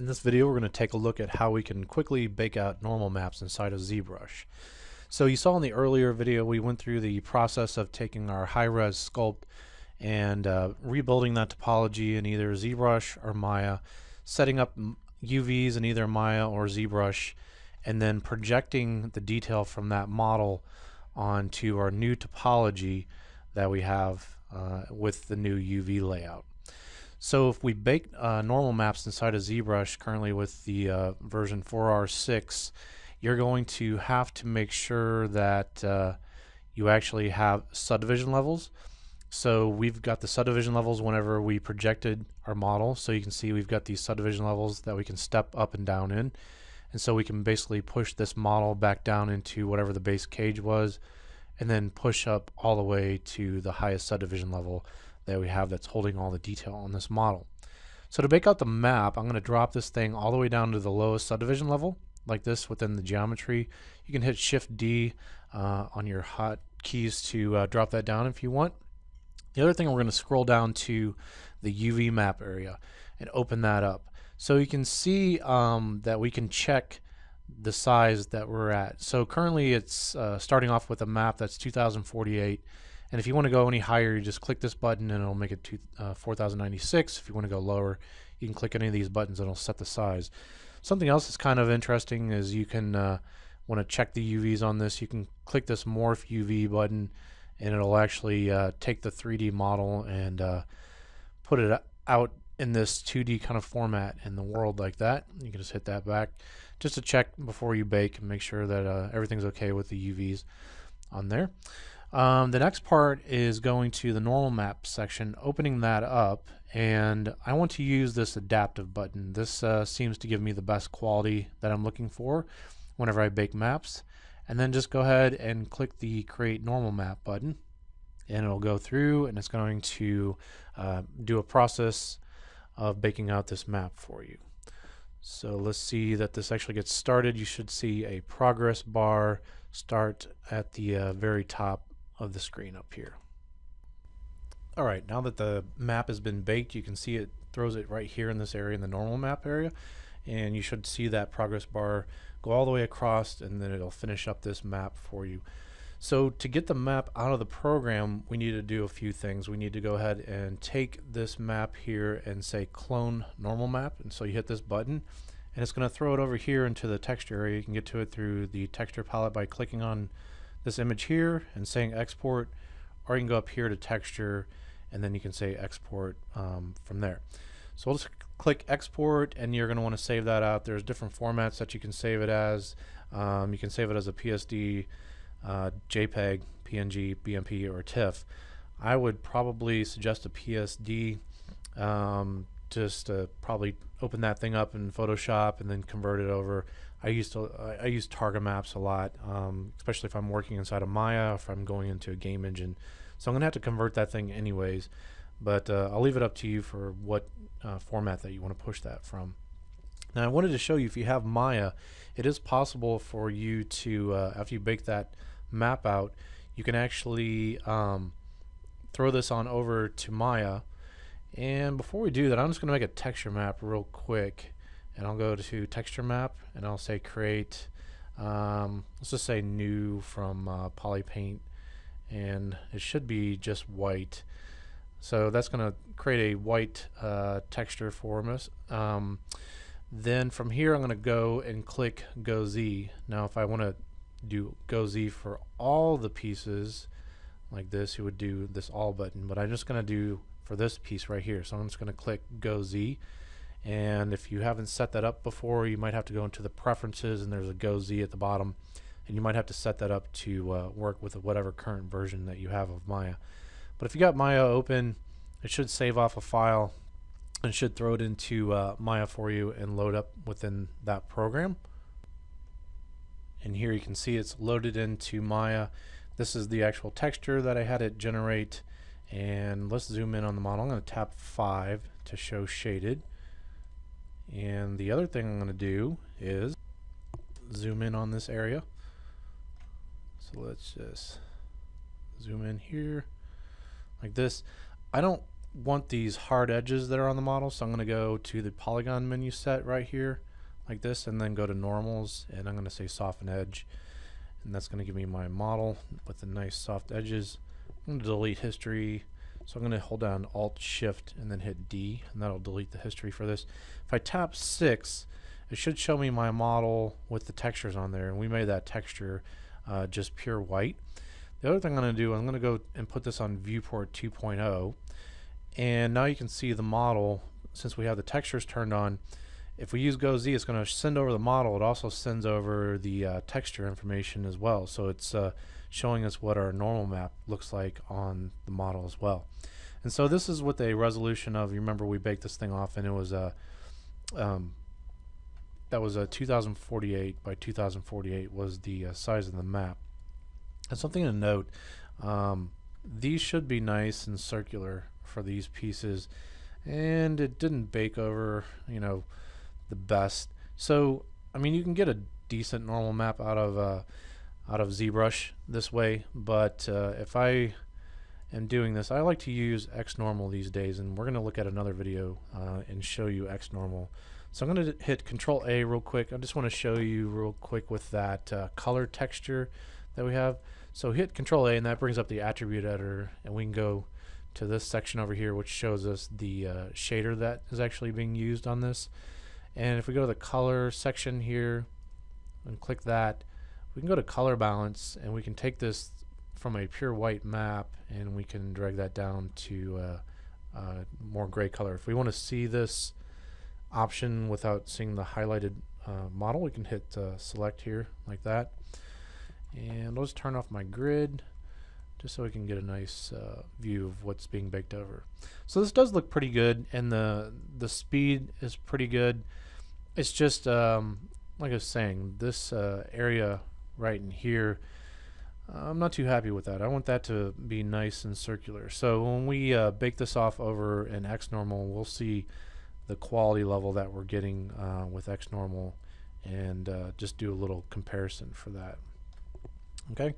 In this video we're going to take a look at how we can quickly bake out normal maps inside of ZBrush. So you saw in the earlier video we went through the process of taking our high-res sculpt and rebuilding that topology in either ZBrush or Maya, setting up UVs in either Maya or ZBrush, and then projecting the detail from that model onto our new topology that we have with the new UV layout. So if we bake normal maps inside of ZBrush currently with the version 4R6, you're going to have to make sure that you actually have subdivision levels. So we've got the subdivision levels whenever we projected our model. So you can see we've got these subdivision levels that we can step up and down in. And so we can basically push this model back down into whatever the base cage was, and then push up all the way to the highest subdivision level that we have that's holding all the detail on this model. So to bake out the map, I'm going to drop this thing all the way down to the lowest subdivision level, like this within the geometry. You can hit Shift D on your hotkeys to drop that down if you want. The other thing, we're going to scroll down to the UV map area and open that up. So you can see that we can check the size that we're at. So currently it's starting off with a map that's 2048. And if you want to go any higher, you just click this button and it'll make it 4096. If you want to go lower, you can click any of these buttons and it'll set the size. Something else that's kind of interesting is you can want to check the UVs on this. You can click this Morph UV button and it'll actually take the 3D model and put it out in this 2D kind of format in the world like that. You can just hit that back just to check before you bake and make sure that everything's okay with the UVs on there. The next part is going to the normal map section, opening that up, and I want to use this adaptive button. This seems to give me the best quality that I'm looking for whenever I bake maps. And then just go ahead and click the create normal map button, and it'll go through and it's going to do a process of baking out this map for you. So let's see that this actually gets started. You should see a progress bar start at the very top of the screen up here. Alright, now that the map has been baked, you can see it throws it right here in this area, in the normal map area, and you should see that progress bar go all the way across, and then it'll finish up this map for you. So to get the map out of the program, we need to do a few things. We need to go ahead and take this map here and say clone normal map, and so you hit this button and it's going to throw it over here into the texture area. You can get to it through the texture palette by clicking on this image here and saying export, or you can go up here to texture and then you can say export from there. So we'll just click export, and you're going to want to save that out. There's different formats that you can save it as. You can save it as a PSD, JPEG, PNG, BMP, or TIFF. I would probably suggest a PSD, just to probably open that thing up in Photoshop and then convert it over. I use Targa Maps a lot, especially if I'm working inside of Maya, if I'm going into a game engine. So I'm going to have to convert that thing anyways, but I'll leave it up to you for what format that you want to push that from. Now I wanted to show you, if you have Maya, it is possible for you to, after you bake that map out, you can actually throw this on over to Maya. And before we do that, I'm just going to make a texture map real quick, and I'll go to texture map and I'll say create, let's just say new from Polypaint, and it should be just white. So that's going to create a white texture for us. Then from here I'm going to go and click Go Z. Now if I want to do Go Z for all the pieces like this, you would do this all button, but I'm just going to do for this piece right here. So I'm just going to click Go Z, and if you haven't set that up before, you might have to go into the preferences and there's a Go Z at the bottom, and you might have to set that up to work with whatever current version that you have of Maya. But if you got Maya open, it should save off a file and should throw it into Maya for you and load up within that program. And here you can see it's loaded into Maya. This is the actual texture that I had it generate, and let's zoom in on the model. I'm going to tap 5 to show shaded, and the other thing I'm going to do is zoom in on this area. So let's just zoom in here like this. I don't want these hard edges that are on the model, so I'm going to go to the polygon menu set right here like this, and then go to normals, and I'm going to say soften edge, and that's going to give me my model with the nice soft edges. I'm going to delete history, so I'm going to hold down Alt Shift and then hit D, and that'll delete the history for this. If I tap 6, it should show me my model with the textures on there, and we made that texture just pure white. The other thing I'm going to do, I'm going to go and put this on viewport 2.0, and now you can see the model. Since we have the textures turned on, if we use Go Z, it's going to send over the model. It also sends over the texture information as well, so it's showing us what our normal map looks like on the model as well. And so this is with a resolution of, you remember we baked this thing off, and it was a that was a 2048 by 2048 was the size of the map. And something to note, these should be nice and circular for these pieces, and it didn't bake over, you know, the best. So I mean, you can get a decent normal map out of ZBrush this way, but if I am doing this, I like to use X normal these days, and we're going to look at another video and show you X normal. So I'm going to hit Control A real quick. I just want to show you real quick with that color texture that we have. So hit Control A, and that brings up the attribute editor, and we can go to this section over here, which shows us the shader that is actually being used on this. And if we go to the color section here and click that, we can go to color balance, and we can take this from a pure white map and we can drag that down to more gray color. If we want to see this option without seeing the highlighted model, we can hit select here like that, and let's turn off my grid just so we can get a nice view of what's being baked over. So this does look pretty good, and the speed is pretty good. It's just like I was saying, this area right in here, I'm not too happy with that. I want that to be nice and circular. So when we bake this off over in X normal, we'll see the quality level that we're getting with X normal, and just do a little comparison for that. Okay.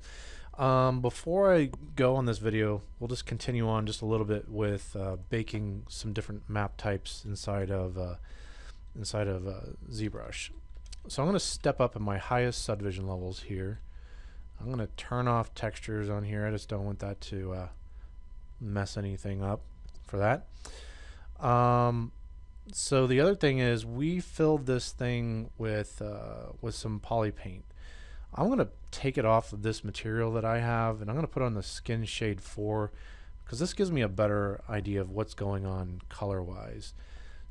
Before I go on this video, we'll just continue on just a little bit with baking some different map types inside of ZBrush. So I'm going to step up in my highest subdivision levels here. I'm going to turn off textures on here. I just don't want that to mess anything up for that. So the other thing is, we filled this thing with some poly paint. I'm going to take it off of this material that I have, and I'm going to put on the Skin Shade 4, because this gives me a better idea of what's going on color wise.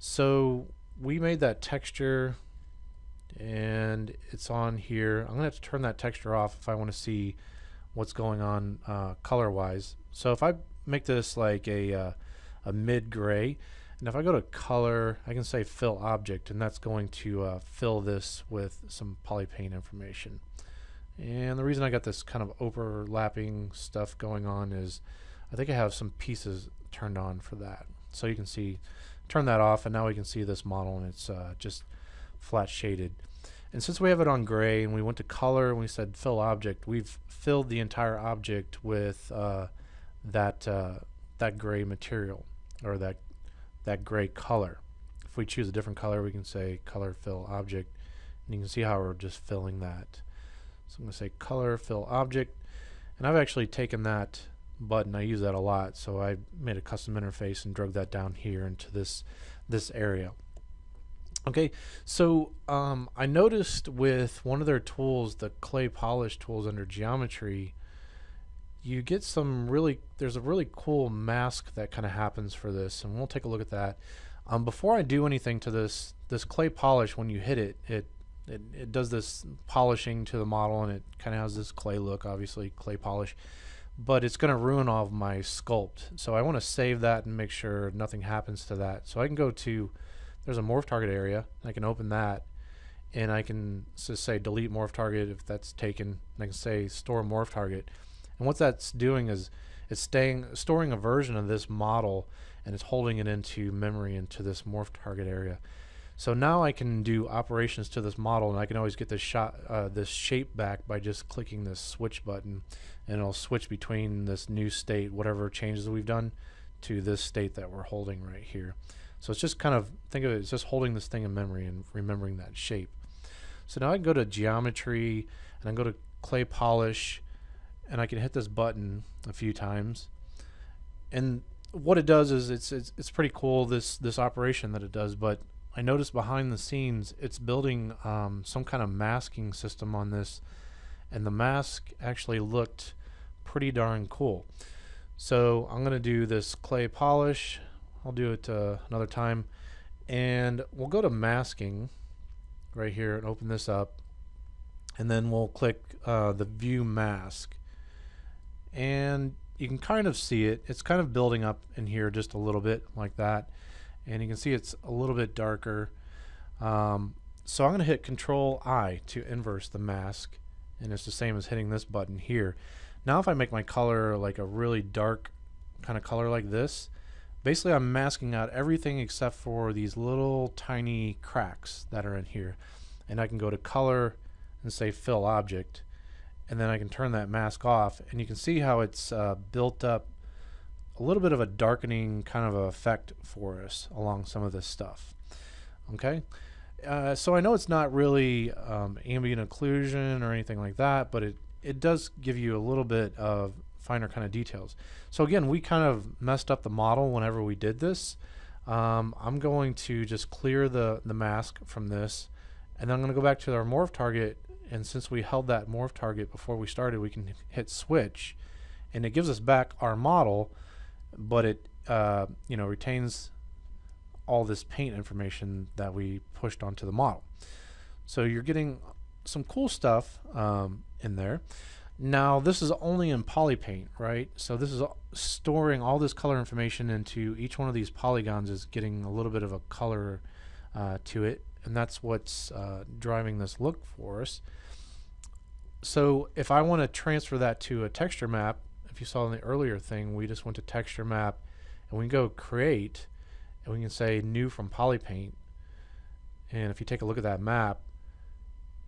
So we made that texture, and it's on here. I'm going to have to turn that texture off if I want to see what's going on color wise. So if I make this like a mid gray, and if I go to color, I can say fill object, and that's going to fill this with some poly paint information. And the reason I got this kind of overlapping stuff going on is I think I have some pieces turned on for that. So you can see, turn that off, and now we can see this model, and it's just flat shaded. And since we have it on gray, and we went to color and we said fill object, we've filled the entire object with that gray material, or that gray color. If we choose a different color, we can say color fill object, and you can see how we're just filling that. So I'm going to say color fill object, and I've actually taken that button, I use that a lot, so I made a custom interface and drug that down here into this area. Okay, so I noticed with one of their tools, the clay polish tools under geometry, you get some there's a really cool mask that kind of happens for this, and we'll take a look at that. Before I do anything to this clay polish, when you hit it, it does this polishing to the model, and it kind of has this clay look, obviously clay polish, but it's going to ruin all of my sculpt. So I want to save that and make sure nothing happens to that. So I can go to, there's a morph target area, and I can open that, and I can just say delete morph target if that's taken, and I can say store morph target. And what that's doing is it's storing a version of this model, and it's holding it into memory into this morph target area. So now I can do operations to this model, and I can always get this shape back by just clicking this switch button, and it'll switch between this new state, whatever changes we've done, to this state that we're holding right here. So it's just kind of, think of it as just holding this thing in memory and remembering that shape. So now I can go to geometry and I go to clay polish, and I can hit this button a few times. And what it does is it's pretty cool, this operation that it does, but I noticed behind the scenes it's building some kind of masking system on this, and the mask actually looked pretty darn cool. So I'm going to do this clay polish. I'll do it another time, and we'll go to masking right here and open this up, and then we'll click the view mask, and you can kind of see it. It's kind of building up in here just a little bit like that, and you can see it's a little bit darker. So I'm going to hit Control I to inverse the mask, and it's the same as hitting this button here. Now if I make my color like a really dark kind of color like this, basically I'm masking out everything except for these little tiny cracks that are in here. And I can go to color and say fill object, and then I can turn that mask off, and you can see how it's built up a little bit of a darkening kind of effect for us along some of this stuff. Okay, so I know it's not really ambient occlusion or anything like that, but it does give you a little bit of finer kind of details. So again, we kind of messed up the model whenever we did this. I'm going to just clear the mask from this, and then I'm going to go back to our morph target, and since we held that morph target before we started, we can hit switch, and it gives us back our model, but it retains all this paint information that we pushed onto the model. So you're getting some cool stuff in there. Now this is only in polypaint, right? So this is storing all this color information into each one of these polygons, is getting a little bit of a color to it, and that's what's driving this look for us. So if I want to transfer that to a texture map, if you saw in the earlier thing, we just went to texture map, and we can go create, and we can say new from polypaint, and if you take a look at that map,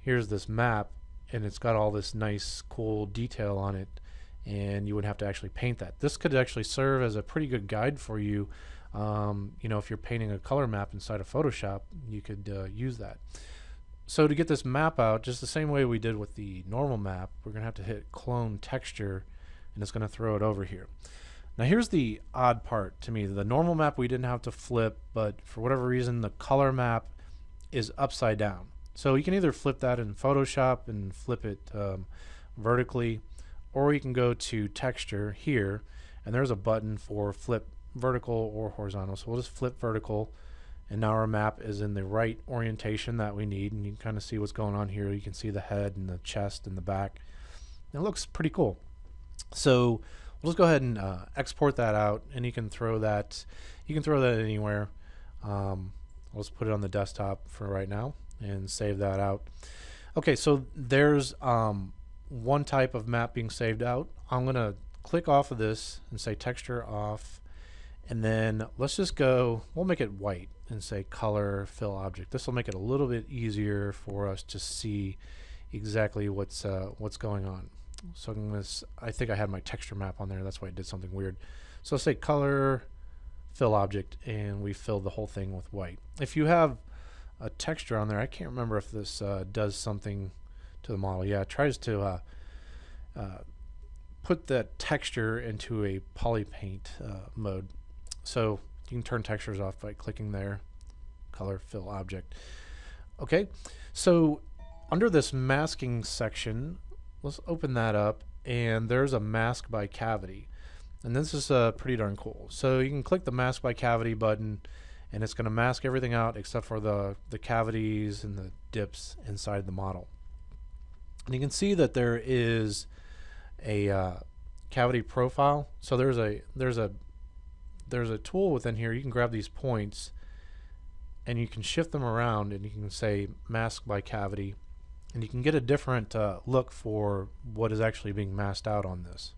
here's this map, and it's got all this nice cool detail on it, and you wouldn't have to actually paint that. This could actually serve as a pretty good guide for you. If you're painting a color map inside of Photoshop, you could use that. So to get this map out, just the same way we did with the normal map, we're going to have to hit clone texture, and it's going to throw it over here. Now here's the odd part to me. The normal map we didn't have to flip, but for whatever reason the color map is upside down. So you can either flip that in Photoshop and flip it vertically, or you can go to texture here, and there's a button for flip vertical or horizontal. So we'll just flip vertical, and now our map is in the right orientation that we need, and you can kind of see what's going on here. You can see the head and the chest and the back. And it looks pretty cool. So we'll just go ahead and export that out, and you can throw that anywhere. Let's put it on the desktop for right now and save that out. Okay, so there's one type of map being saved out. I'm going to click off of this and say texture off, and then let's just go, we'll make it white and say color fill object. This will make it a little bit easier for us to see exactly what's going on. So I think I had my texture map on there, that's why I did something weird. So let's say color fill object, and we filled the whole thing with white. If you have a texture on there, I can't remember if this does something to the model. Yeah, it tries to put that texture into a polypaint mode. So you can turn textures off by clicking there, color fill object. Okay, so under this masking section, let's open that up, and there's a mask by cavity, and this is pretty darn cool. So you can click the mask by cavity button, and it's going to mask everything out except for the cavities and the dips inside the model. And you can see that there is a cavity profile. So there's a tool within here. You can grab these points and you can shift them around, and you can say mask by cavity, and you can get a different look for what is actually being masked out on this.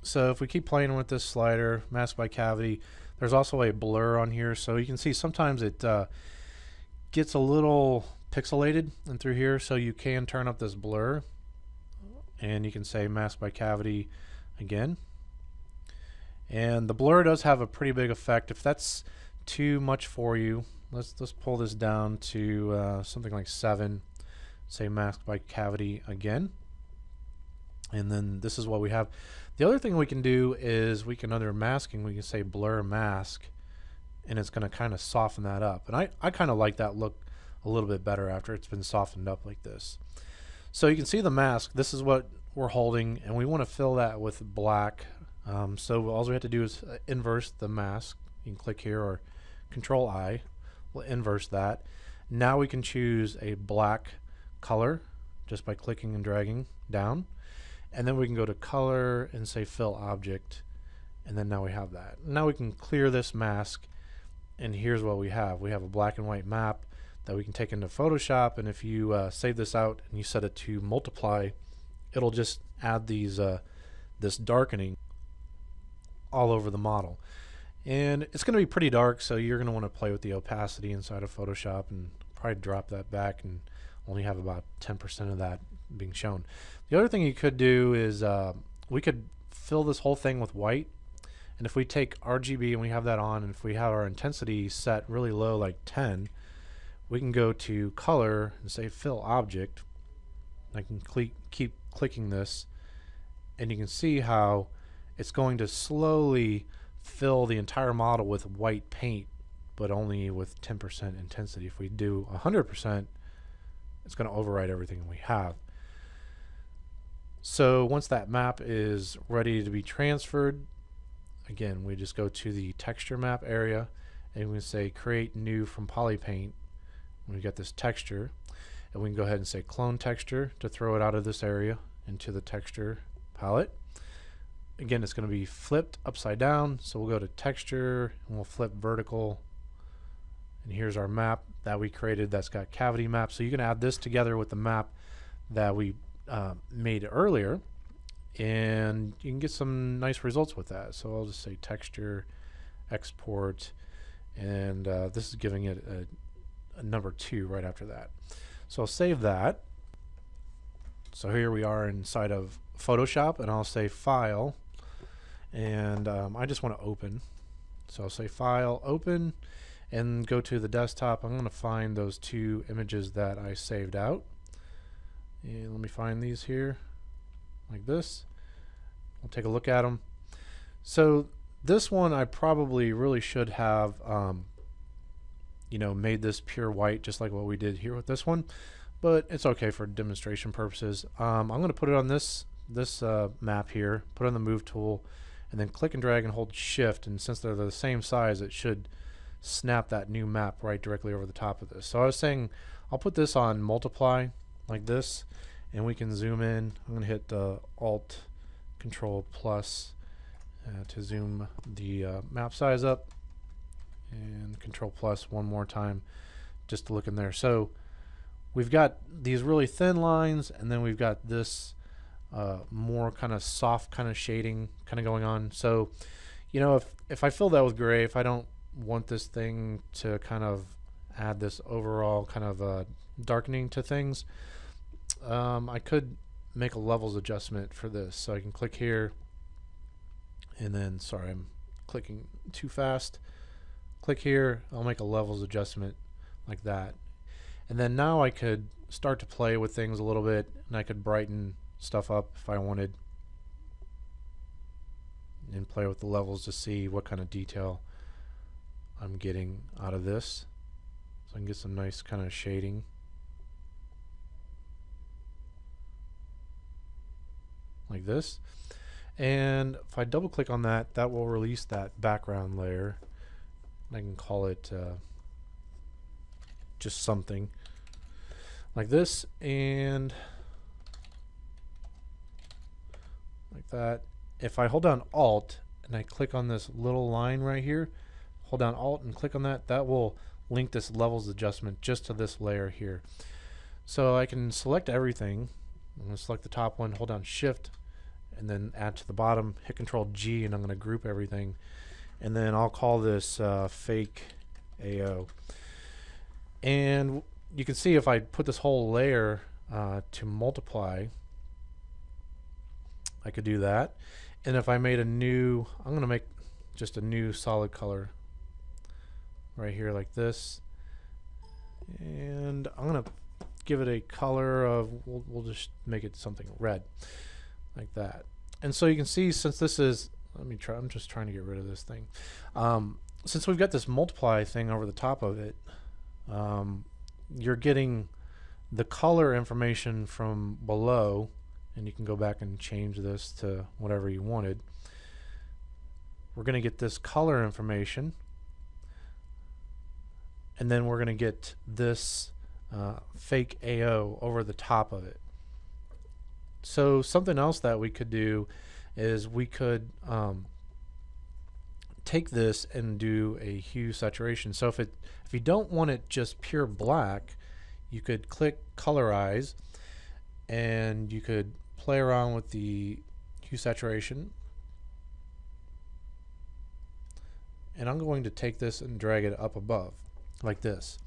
So if we keep playing with this slider, mask by cavity, there's also a blur on here, so you can see sometimes it gets a little pixelated and through here, so you can turn up this blur, and you can say mask by cavity again, And the blur does have a pretty big effect. If that's too much for you, let's pull this down to something like 7. Say mask by cavity again. And then this is what we have. The other thing we can do is we can, under masking, we can say blur mask, and it's going to kind of soften that up. And I kind of like that look a little bit better after it's been softened up like this. So you can see the mask. This is what we're holding, and we want to fill that with black. So all we have to do is inverse the mask. You can click here or Control I. We'll inverse that. Now we can choose a black color just by clicking and dragging down. And then we can go to color and say fill object, and then now we have that. Now we can clear this mask, and here's what we have. We have a black and white map that we can take into Photoshop, and if you save this out and you set it to multiply, it'll just add these this darkening all over the model. And it's going to be pretty dark, so you're going to want to play with the opacity inside of Photoshop and probably drop that back and only have about 10% of that being shown. The other thing you could do is we could fill this whole thing with white, and if we take RGB and we have that on, and if we have our intensity set really low, like 10, we can go to color and say fill object. I can keep clicking this, and you can see how it's going to slowly fill the entire model with white paint, but only with 10% intensity. If we do 100%, it's going to override everything we have. So once that map is ready to be transferred, again, we just go to the texture map area, and we say create new from polypaint. We get this texture, and we can go ahead and say clone texture to throw it out of this area into the texture palette. Again, it's going to be flipped upside down, so we'll go to texture and we'll flip vertical, and here's our map that we created that's got cavity map. So you can add this together with the map that we made earlier, and you can get some nice results with that. So I'll just say texture, export, and this is giving it a number 2 right after that. So I'll save that. So here we are inside of Photoshop, and I'll say File, and I just want to open. So I'll say File, Open, and go to the desktop. I'm going to find those 2 images that I saved out. And let me find these here, like this. We'll take a look at them. So this one I probably really should have made this pure white, just like what we did here with this one, but it's okay for demonstration purposes. I'm going to put it on this map here, put it on the move tool, and then click and drag and hold shift, and since they're the same size, it should snap that new map right directly over the top of this. So I was saying I'll put this on multiply like this, and we can zoom in. I'm going to hit Alt Control plus to zoom the map size up, and Control plus one more time just to look in there. So we've got these really thin lines, and then we've got this more kind of soft kind of shading kind of going on. So if I fill that with gray, if I don't want this thing to kind of add this overall kind of darkening to things, I could make a levels adjustment for this. So I can click here, and then, sorry, I'm clicking too fast. Click here, I'll make a levels adjustment like that. And then now I could start to play with things a little bit, and I could brighten stuff up if I wanted, and play with the levels to see what kind of detail I'm getting out of this. So I can get some nice kind of shading. Like this. And if I double click on that, that will release that background layer. I can call it just something like this, and like that. If I hold down Alt and I click on this little line right here, hold down Alt and click on that, that will link this levels adjustment just to this layer here. So I can select everything. I'm going to select the top one, hold down Shift, and then add to the bottom, hit Control G, and I'm going to group everything. And then I'll call this fake AO. And you can see if I put this whole layer to multiply, I could do that. And if I made a new, I'm going to make just a new solid color right here like this, and I'm gonna give it a color of, we'll just make it something red like that. And so you can see, since this is, I'm just trying to get rid of this thing. Since we've got this multiply thing over the top of it, you're getting the color information from below, and you can go back and change this to whatever you wanted. We're going to get this color information, and then we're going to get this fake AO over the top of it. So something else that we could do is we could take this and do a hue saturation. So if you don't want it just pure black, you could click colorize, and you could play around with the hue saturation. And I'm going to take this and drag it up above like this.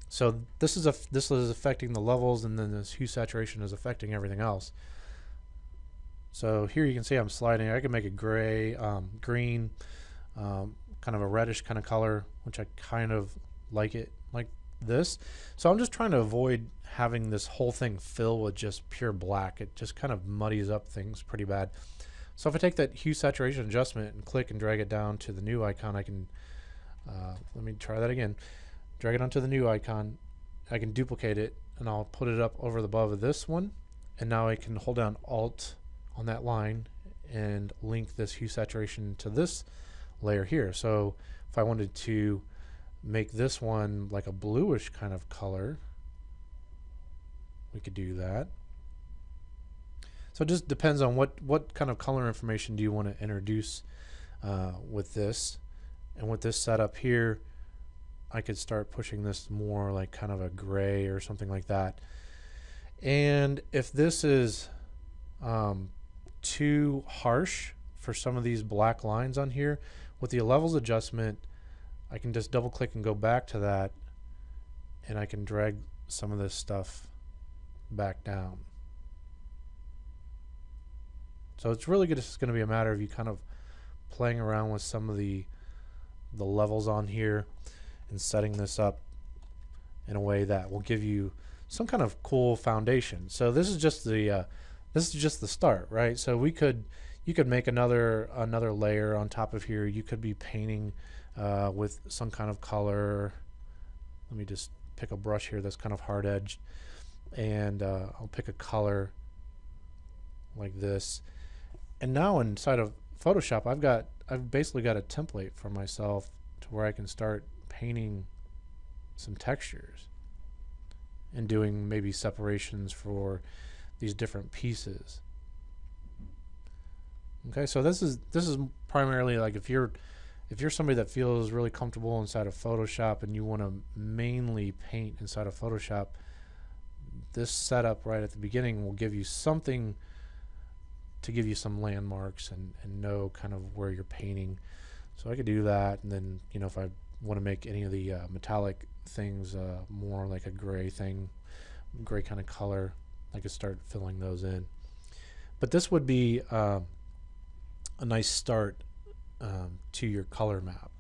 So this is affecting the levels, and then this hue saturation is affecting everything else. So here you can see I'm sliding. I can make it gray, green, kind of a reddish kind of color, which I kind of like it like this. So I'm just trying to avoid having this whole thing fill with just pure black. It just kind of muddies up things pretty bad. So if I take that hue saturation adjustment and click and drag it down to the new icon, I can, let me try that again. Drag it onto the new icon. I can duplicate it, and I'll put it up over the above of this one. And now I can hold down Alt on that line and link this hue saturation to this layer here. So if I wanted to make this one like a bluish kind of color, we could do that. So it just depends on what kind of color information do you want to introduce with this. And with this setup here, I could start pushing this more like kind of a gray or something like that. And if this is too harsh for some of these black lines on here, with the levels adjustment, I can just double click and go back to that, and I can drag some of this stuff back down. So it's really just going to be a matter of you kind of playing around with some of the levels on here and setting this up in a way that will give you some kind of cool foundation. So this is just the start, right? So you could make another layer on top of here. You could be painting with some kind of color. Let me just pick a brush here that's kind of hard edged, and I'll pick a color like this. And now inside of Photoshop, I've basically got a template for myself to where I can start painting some textures and doing maybe separations for these different pieces. Okay, so this is primarily like if you're somebody that feels really comfortable inside of Photoshop and you want to mainly paint inside of Photoshop, this setup right at the beginning will give you something to give you some landmarks and know kind of where you're painting. So I could do that, and then if I want to make any of the metallic things more like a gray thing, gray kind of color, I could start filling those in. But this would be a nice start to your color map.